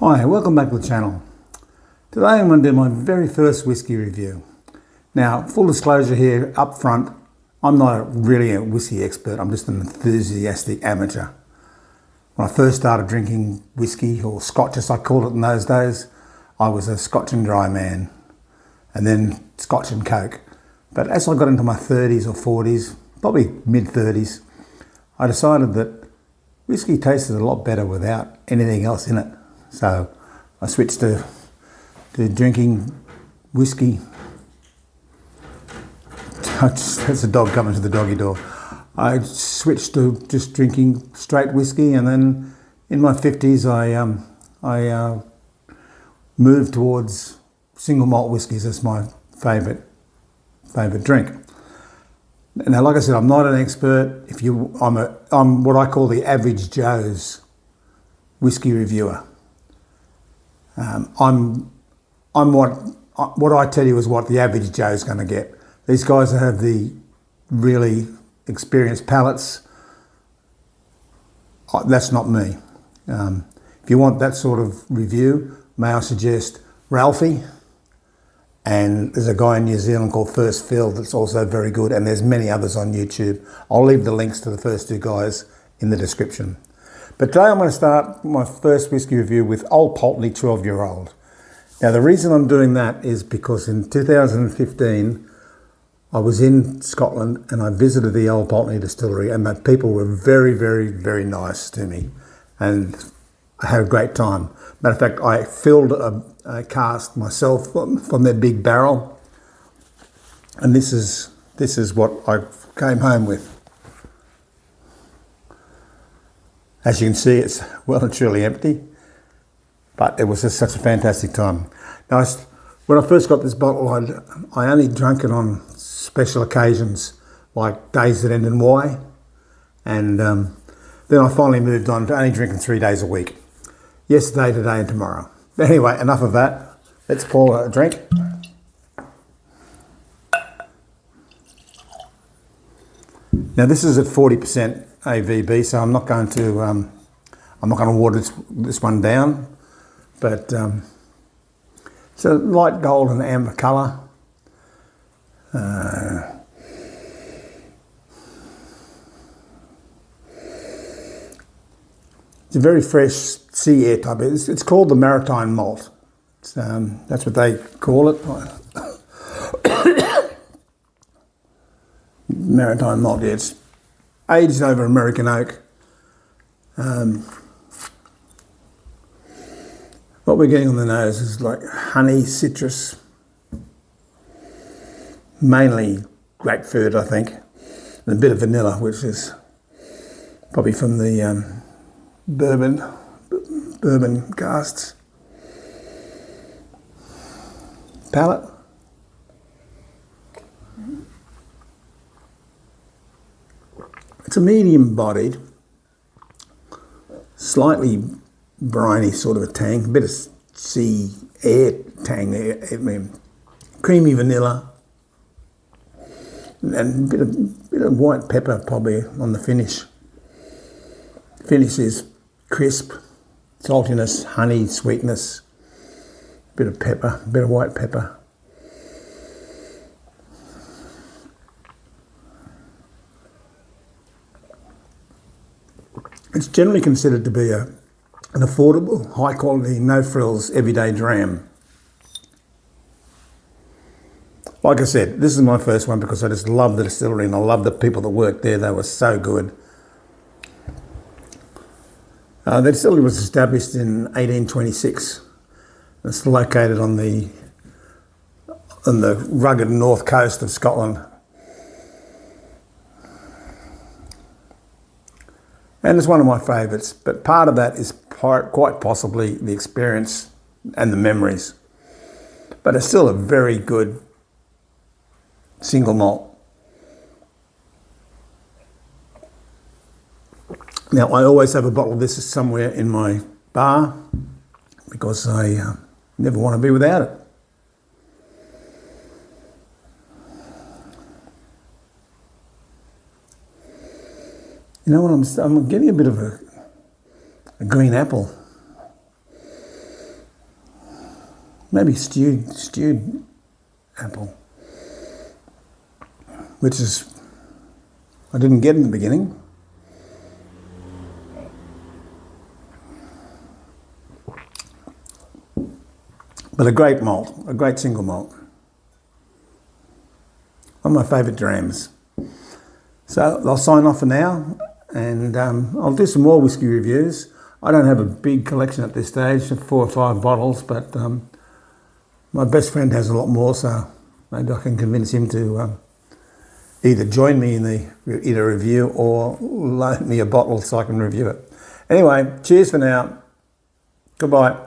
Hi, welcome back to the channel. Today I'm going to do my very first whiskey review. Now, full disclosure here up front, I'm not really a whiskey expert, I'm just an enthusiastic amateur. When I first started drinking whiskey, or scotch as I called it in those days, I was a scotch and dry man, and then scotch and coke. But as I got into my 30s or 40s, probably mid 30s, I decided that whiskey tasted a lot better without anything else in it. So I switched to drinking whiskey. That's a dog coming to the doggy door. I switched to just drinking straight whiskey, and then in my 50s I moved towards single malt whiskies as my favourite drink. Now, like I said, I'm not an expert. I'm what I call the average Joe's whiskey reviewer. I'm what I tell you is what the average Joe's going to get. These guys have the really experienced palates. That's not me. If you want that sort of review, may I suggest Ralfy, and there's a guy in New Zealand called First Fill that's also very good, and there's many others on YouTube. I'll leave the links to the first two guys in the description. But today I'm going to start my first whiskey review with Old Pulteney 12-year-old. Now, the reason I'm doing that is because in 2015 I was in Scotland and I visited the Old Pulteney distillery, and the people were very, very, very nice to me, and I had a great time. Matter of fact, I filled a cask myself from their big barrel, and this is what I came home with. As you can see, it's well and truly empty, but it was just such a fantastic time. Now, when I first got this bottle, I only drank it on special occasions, like days that end in Y, and then I finally moved on to only drinking 3 days a week. Yesterday, today and tomorrow. Anyway, enough of that. Let's pour a drink. Now, this is at 40% AVB, so I'm not going to water this one down, but it's a light gold and amber colour. It's a very fresh sea air type. It's called the maritime malt. That's what they call it. Maritime malt, yeah. It's aged over American oak. What we're getting on the nose is like honey, citrus, mainly grapefruit, I think, and a bit of vanilla, which is probably from the bourbon casks. Palate. It's a medium-bodied, slightly briny sort of a tang, a bit of sea air tang there, creamy vanilla, and a bit of white pepper probably on the finish. Finish is crisp, saltiness, honey, sweetness, a bit of pepper, a bit of white pepper. It's generally considered to be an affordable, high quality, no frills, everyday dram. Like I said, this is my first one because I just love the distillery and I love the people that worked there. They were so good. The distillery was established in 1826. It's located on the rugged north coast of Scotland. And it's one of my favourites, but part of that is quite possibly the experience and the memories. But it's still a very good single malt. Now, I always have a bottle of this somewhere in my bar because I never want to be without it. You know what, I'm getting a bit of a green apple. maybe stewed apple, which is, I didn't get in the beginning. But a great malt, a great single malt. One of my favourite drams. So I'll sign off for now, and I'll do some more whiskey reviews. I don't have a big collection at this stage, 4 or 5 bottles, but my best friend has a lot more, so maybe I can convince him to either join me in either review or loan me a bottle so I can review it. Anyway, cheers for now. Goodbye.